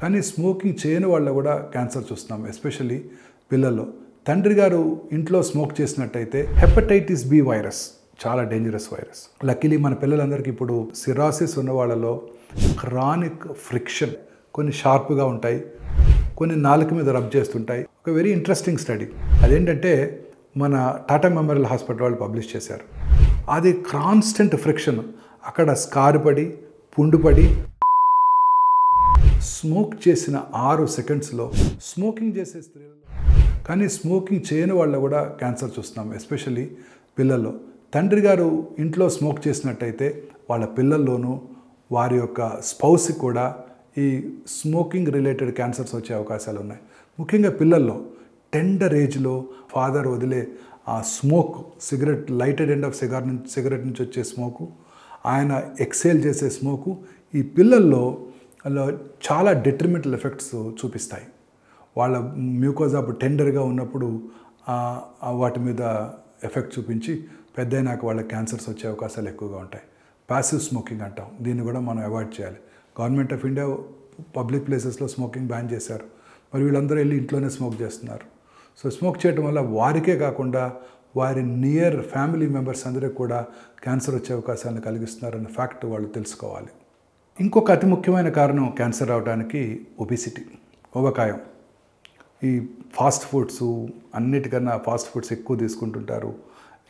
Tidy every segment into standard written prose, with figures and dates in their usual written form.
కానీ స్మోకింగ్ చేయని వాళ్ళు కూడా క్యాన్సర్ చూస్తున్నాం, ఎస్పెషల్లీ పిల్లల్లో. తండ్రి గారు ఇంట్లో స్మోక్ చేసినట్టయితే హెపటైటిస్ బి వైరస్ చాలా డేంజరస్ వైరస్. లక్కీలీ మన పిల్లలందరికీ ఇప్పుడు సిరాసిస్ ఉన్న వాళ్ళలో క్రానిక్ ఫ్రిక్షన్ కొన్ని షార్ప్గా ఉంటాయి, కొన్ని నాలుక మీద రబ్ చేస్తుంటాయి. ఒక వెరీ ఇంట్రెస్టింగ్ స్టడీ అదేంటంటే మన టాటా మెమోరియల్ హాస్పిటల్ వాళ్ళు పబ్లిష్ చేశారు. అది కాన్స్టెంట్ ఫ్రిక్షన్, అక్కడ స్కార్ పడి పుండుపడి స్మోక్ చేసిన 6 సెకండ్స్లో స్మోకింగ్ చేసే స్త్రీలలో కానీ స్మోకింగ్ చేయని వాళ్ళు కూడా క్యాన్సర్ చూస్తున్నాం, ఎస్పెషల్లీ పిల్లల్లో. తండ్రి గారు ఇంట్లో స్మోక్ చేసినట్టయితే వాళ్ళ పిల్లల్లోనూ వారి యొక్క స్పౌస్కి కూడా ఈ స్మోకింగ్ రిలేటెడ్ క్యాన్సర్స్ వచ్చే అవకాశాలు ఉన్నాయి. ముఖ్యంగా పిల్లల్లో టెండర్ ఏజ్లో ఫాదర్ వదిలే ఆ smoke, cigarette, lighted end of cigarette నుంచి వచ్చే స్మోకు, ఆయన ఎక్సేల్ చేసే స్మోకు ఈ పిల్లల్లో చాలా డెట్రిమెంటల్ ఎఫెక్ట్స్ చూపిస్తాయి. వాళ్ళ మ్యూకోజా టెండర్గా ఉన్నప్పుడు వాటి మీద ఎఫెక్ట్ చూపించి పెద్దయినాక వాళ్ళ క్యాన్సర్స్ వచ్చే అవకాశాలు ఎక్కువగా ఉంటాయి. ప్యాసివ్ స్మోకింగ్ అంటాం, దీన్ని కూడా మనం అవాయిడ్ చేయాలి. గవర్నమెంట్ ఆఫ్ ఇండియా పబ్లిక్ ప్లేసెస్లో స్మోకింగ్ బ్యాన్ చేశారు, మరి వీళ్ళందరూ వెళ్ళి ఇంట్లోనే స్మోక్ చేస్తున్నారు. సో స్మోక్ చేయడం వల్ల వారికే కాకుండా వారి నియర్ ఫ్యామిలీ మెంబర్స్ అందరికీ కూడా క్యాన్సర్ వచ్చే అవకాశాలను కలిగిస్తున్నారన్న ఫ్యాక్ట్ వాళ్ళు తెలుసుకోవాలి. ఇంకొక అతి ముఖ్యమైన కారణం క్యాన్సర్ రావడానికి ఒబిసిటీ, ఊబకాయం. ఈ ఫాస్ట్ ఫుడ్స్ అన్నిటికన్నా ఫాస్ట్ ఫుడ్స్ ఎక్కువ తీసుకుంటుంటారు.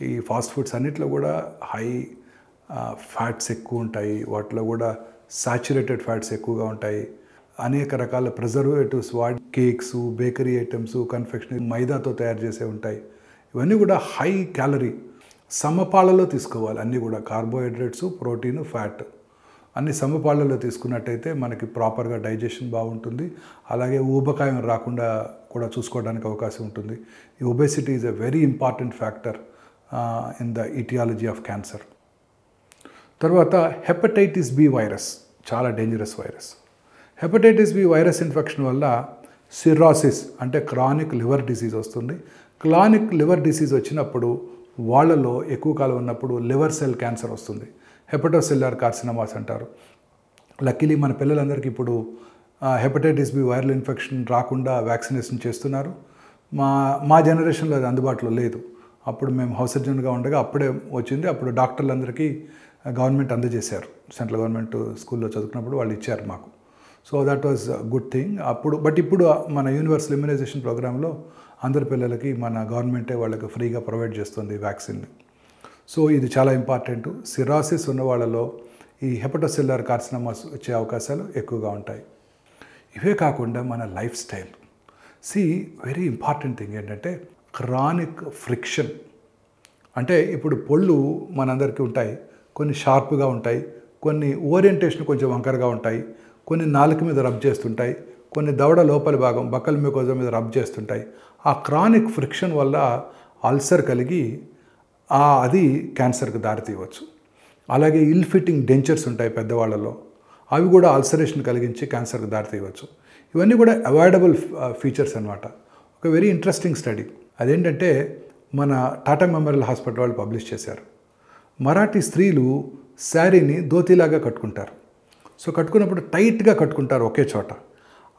ఈ ఫాస్ట్ ఫుడ్స్ అన్నిట్లో కూడా హై ఫ్యాట్స్ ఎక్కువ ఉంటాయి, వాటిలో కూడా సాచురేటెడ్ ఫ్యాట్స్ ఎక్కువగా ఉంటాయి. అనేక రకాల ప్రిజర్వేటివ్స్ వాడి కేక్స్, బేకరీ ఐటమ్స్, కన్ఫెక్షనరీ మైదాతో తయారు చేసే ఉంటాయి. ఇవన్నీ కూడా హై క్యాలరీ, సమపాళ్ళలో తీసుకోవాలి. అన్నీ కూడా కార్బోహైడ్రేట్స్, ప్రోటీన్, ఫ్యాట్ అన్ని సమపాళ్ళలో తీసుకున్నట్టయితే మనకి ప్రాపర్గా డైజెషన్ బాగుంటుంది. అలాగే ఊబకాయం రాకుండా కూడా చూసుకోవడానికి అవకాశం ఉంటుంది. ఈ obesity is a very important factor in the aetiology of cancer. తర్వాత హెపటైటిస్ బి వైరస్ చాలా dangerous virus. Hepatitis B virus infection వల్ల సిరాసిస్ అంటే క్రానిక్ లివర్ డిసీజ్ వస్తుంది. క్రానిక్ లివర్ డిసీజ్ వచ్చినప్పుడు వాళ్ళలో ఎక్కువ కాలం ఉన్నప్పుడు లివర్ సెల్ క్యాన్సర్ వస్తుంది, హెపటోసెల్యులర్ కార్సినోమాస్ అంటారు. లక్కీలీ మన పిల్లలందరికీ ఇప్పుడు హెపటైటిస్ బి వైరల్ ఇన్ఫెక్షన్ రాకుండా వ్యాక్సినేషన్ చేస్తున్నారు. మా జనరేషన్లో అది అందుబాటులో లేదు. అప్పుడు మేము హౌస్ సర్జన్గా ఉండగా అప్పుడే వచ్చింది. అప్పుడు డాక్టర్లందరికీ గవర్నమెంట్ అందజేశారు. సెంట్రల్ గవర్నమెంట్ స్కూల్లో చదువుకున్నప్పుడు వాళ్ళు ఇచ్చారు మాకు. So that was good thing అప్పుడు. బట్ ఇప్పుడు మన యూనివర్సల్ ఇమ్యునైజేషన్ ప్రోగ్రాంలో అందరి పిల్లలకి మన గవర్నమెంటే వాళ్ళకి ఫ్రీగా ప్రొవైడ్ చేస్తుంది వ్యాక్సిన్. సో ఇది చాలా ఇంపార్టెంట్. సిరాసిస్ ఉన్న వాళ్ళలో ఈ హెపటోసెల్యులర్ కార్సినోమాస్ వచ్చే అవకాశాలు ఎక్కువగా ఉంటాయి. ఇవే కాకుండా మన life style. Very important thing ఏంటంటే క్రానిక్ ఫ్రిక్షన్. అంటే ఇప్పుడు పళ్ళు మనందరికీ ఉంటాయి, కొన్ని షార్ప్గా ఉంటాయి, కొన్ని ఓరియంటేషన్ కొంచెం వంకరగా ఉంటాయి, కొన్ని నాలుక మీద రబ్ చేస్తుంటాయి, కొన్ని దవడ లోపలి భాగం బక్కల మ్యూకోజా మీద రబ్ చేస్తుంటాయి. ఆ క్రానిక్ ఫ్రిక్షన్ వల్ల అల్సర్ కలిగి అది క్యాన్సర్కి దారితీయవచ్చు. అలాగే ఇల్ ఫిట్టింగ్ డెంచర్స్ ఉంటాయి పెద్దవాళ్ళలో, అవి కూడా అల్సరేషన్ కలిగించి క్యాన్సర్కి దారితీయవచ్చు. ఇవన్నీ కూడా అవాయిడబుల్ ఫీచర్స్ అన్నమాట. ఒక వెరీ ఇంట్రెస్టింగ్ స్టడీ అదేంటంటే మన టాటా మెమోరియల్ హాస్పిటల్ వాళ్ళు పబ్లిష్ చేశారు. మరాఠీ స్త్రీలు శారీని ధోతీలాగా కట్టుకుంటారు. సో కట్టుకున్నప్పుడు టైట్గా కట్టుకుంటారు ఒకే చోట.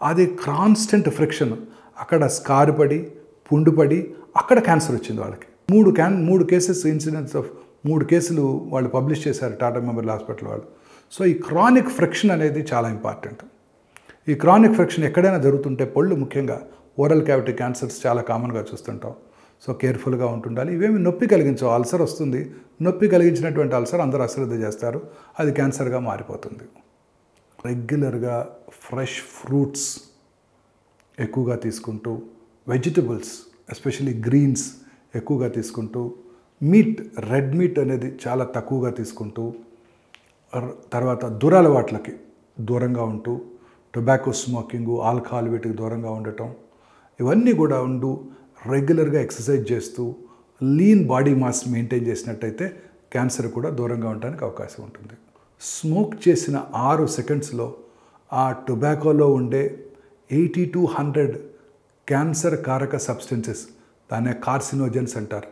అది కాన్స్టెంట్ ఫ్రిక్షన్, అక్కడ స్కార్ పడి పుండుపడి అక్కడ క్యాన్సర్ వచ్చింది వాళ్ళకి. 3 కేసెస్ ఇన్సిడెంట్స్ ఆఫ్ 3 కేసులు వాళ్ళు పబ్లిష్ చేశారు టాటా మెమోరియల్ హాస్పిటల్ వాళ్ళు. సో ఈ క్రానిక్ ఫ్రిక్షన్ అనేది చాలా ఇంపార్టెంట్. ఈ క్రానిక్ ఫ్రిక్షన్ ఎక్కడైనా జరుగుతుంటే పళ్ళు ముఖ్యంగా ఓరల్ క్యావిటీ క్యాన్సర్స్ చాలా కామన్గా చూస్తుంటాం. సో కేర్ఫుల్గా ఉంటుండాలి. ఇవేమి నొప్పి కలిగించవు. అల్సర్ వస్తుంది, నొప్పి కలిగించినటువంటి అల్సర్ అందరూ అశ్రద్ధ చేస్తారు, అది క్యాన్సర్గా మారిపోతుంది. రెగ్యులర్గా ఫ్రెష్ ఫ్రూట్స్ ఎక్కువగా తీసుకుంటూ, వెజిటబుల్స్ ఎస్పెషల్లీ గ్రీన్స్ ఎక్కువగా తీసుకుంటూ, మీట్, రెడ్ మీట్ అనేది చాలా తక్కువగా తీసుకుంటూ, తర్వాత దురలవాట్లకి దూరంగా ఉంటూ, టొబాకో స్మోకింగు, ఆల్కహాల్ వీటికి దూరంగా ఉండటం, ఇవన్నీ కూడా రెగ్యులర్గా ఎక్సర్సైజ్ చేస్తూ లీన్ బాడీ మాస్ మెయింటైన్ చేసినట్టయితే క్యాన్సర్ కూడా దూరంగా ఉండడానికి అవకాశం ఉంటుంది. స్మోక్ చేసిన 6 సెకండ్స్లో ఆ టొబాకోలో ఉండే 80 to 100 క్యాన్సర్ కారక సబ్స్టెన్సెస్, దాన్ని కార్సినోజెన్స్ అంటారు,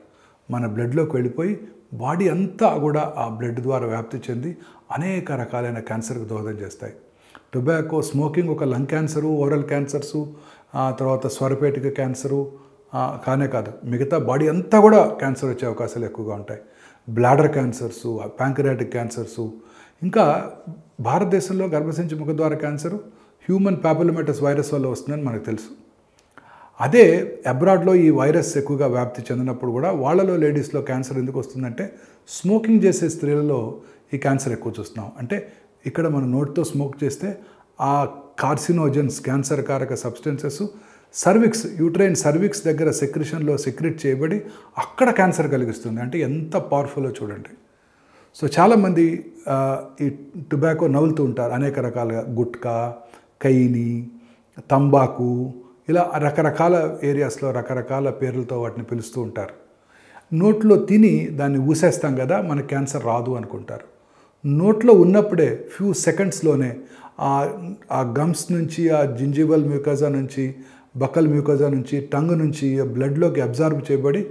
మన బ్లడ్లోకి వెళ్ళిపోయి బాడీ అంతా కూడా ఆ బ్లడ్ ద్వారా వ్యాప్తి చెంది అనేక రకాలైన క్యాన్సర్కి దోహదం చేస్తాయి. టొబాకో స్మోకింగ్ ఒక లంగ్ క్యాన్సరు, ఓరల్ క్యాన్సర్సు, తర్వాత స్వరపేటిక క్యాన్సరు కానే కాదు, మిగతా బాడీ అంతా కూడా క్యాన్సర్ వచ్చే అవకాశాలు ఎక్కువగా ఉంటాయి. బ్లాడర్ క్యాన్సర్సు, ప్యాంక్రియాటిక్ క్యాన్సర్సు, ఇంకా భారతదేశంలో గర్భసంచి ముఖద్వార క్యాన్సరు హ్యూమన్ పాపులోమేటస్ వైరస్ వల్ల వస్తుందని మనకు తెలుసు. అదే అబ్రాడ్లో ఈ వైరస్ ఎక్కువగా వ్యాప్తి చెందినప్పుడు కూడా వాళ్ళలో లేడీస్లో క్యాన్సర్ ఎందుకు వస్తుందంటే స్మోకింగ్ చేసే స్త్రీలలో ఈ క్యాన్సర్ ఎక్కువ చూస్తున్నాం. అంటే ఇక్కడ మనం నోటితో స్మోక్ చేస్తే ఆ కార్సినోజన్స్, క్యాన్సర్ కారక సబ్స్టెన్సెస్ సర్విక్స్, యూట్రైన్ సర్విక్స్ దగ్గర సెక్రిషన్లో సెక్రెట్ చేయబడి అక్కడ క్యాన్సర్ కలిగిస్తుంది. అంటే ఎంత పవర్ఫుల్లో చూడండి. సో చాలామంది ఈ టొబాకో నవ్వులుతూ ఉంటారు అనేక రకాలుగా, గుట్కా, కైని, తంబాకు, ఇలా రకరకాల ఏరియాస్లో రకరకాల పేర్లతో వాటిని పిలుస్తూ ఉంటారు. నోట్లో తిని దాన్ని ఊసేస్తాం కదా, మనకు క్యాన్సర్ రాదు అనుకుంటారు. నోట్లో ఉన్నప్పుడే ఫ్యూ సెకండ్స్లోనే ఆ గమ్స్ నుంచి, ఆ జింజివల్ మ్యూకజా నుంచి, బకల్ మ్యూకజా నుంచి, టంగ్ నుంచి బ్లడ్లోకి అబ్జార్బ్ చేయబడి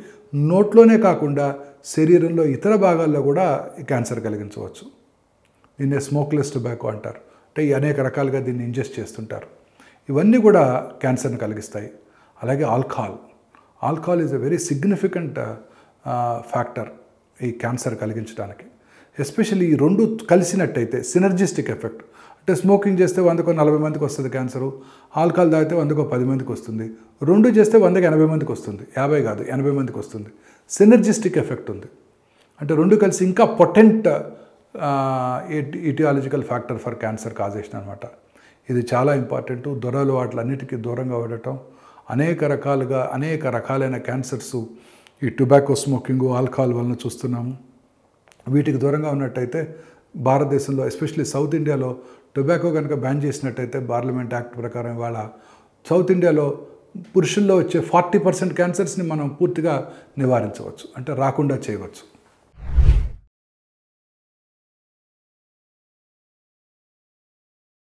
నోట్లోనే కాకుండా శరీరంలో ఇతర భాగాల్లో కూడా ఈ క్యాన్సర్ కలిగించవచ్చు. దీన్నే స్మోక్లెస్ టొబాకో అంటారు. అంటే ఈ అనేక రకాలుగా దీన్ని ఇంజెస్ట్ చేస్తుంటారు. ఇవన్నీ కూడా క్యాన్సర్ని కలిగిస్తాయి. అలాగే alcohol is a very significant factor ఈ క్యాన్సర్ కలిగించడానికి. ఎస్పెషల్లీ ఈ రెండు కలిసినట్టయితే సినర్జిస్టిక్ ఎఫెక్ట్. అంటే స్మోకింగ్ చేస్తే 100కు 40 మందికి వస్తుంది క్యాన్సరు, ఆల్కహాల్ తాగితే 100కు 10 మందికి వస్తుంది, రెండు చేస్తే 100కి 80 మందికి వస్తుంది, 50 కాదు 80 మందికి వస్తుంది. సినర్జిస్టిక్ ఎఫెక్ట్ ఉంది. అంటే రెండు కలిసి ఇంకా potent etiological factor for cancer causation అనమాట. ఇది చాలా ఇంపార్టెంట్. దొరలు వాటిలన్నిటికీ దూరంగా ఉండటం, అనేక రకాలైన క్యాన్సర్స్ ఈ టొబాకో స్మోకింగ్, ఆల్కహాల్ వలన చూస్తున్నాము. వీటికి దూరంగా ఉన్నట్టయితే భారతదేశంలో ఎస్పెషల్లీ సౌత్ ఇండియాలో టొబాకో కనుక బ్యాన్ చేసినట్టయితే పార్లమెంట్ యాక్ట్ ప్రకారం ఇవాళ సౌత్ ఇండియాలో పురుషుల్లో వచ్చే 40% క్యాన్సర్స్ని మనం పూర్తిగా నివారించవచ్చు, అంటే రాకుండా చేయవచ్చు.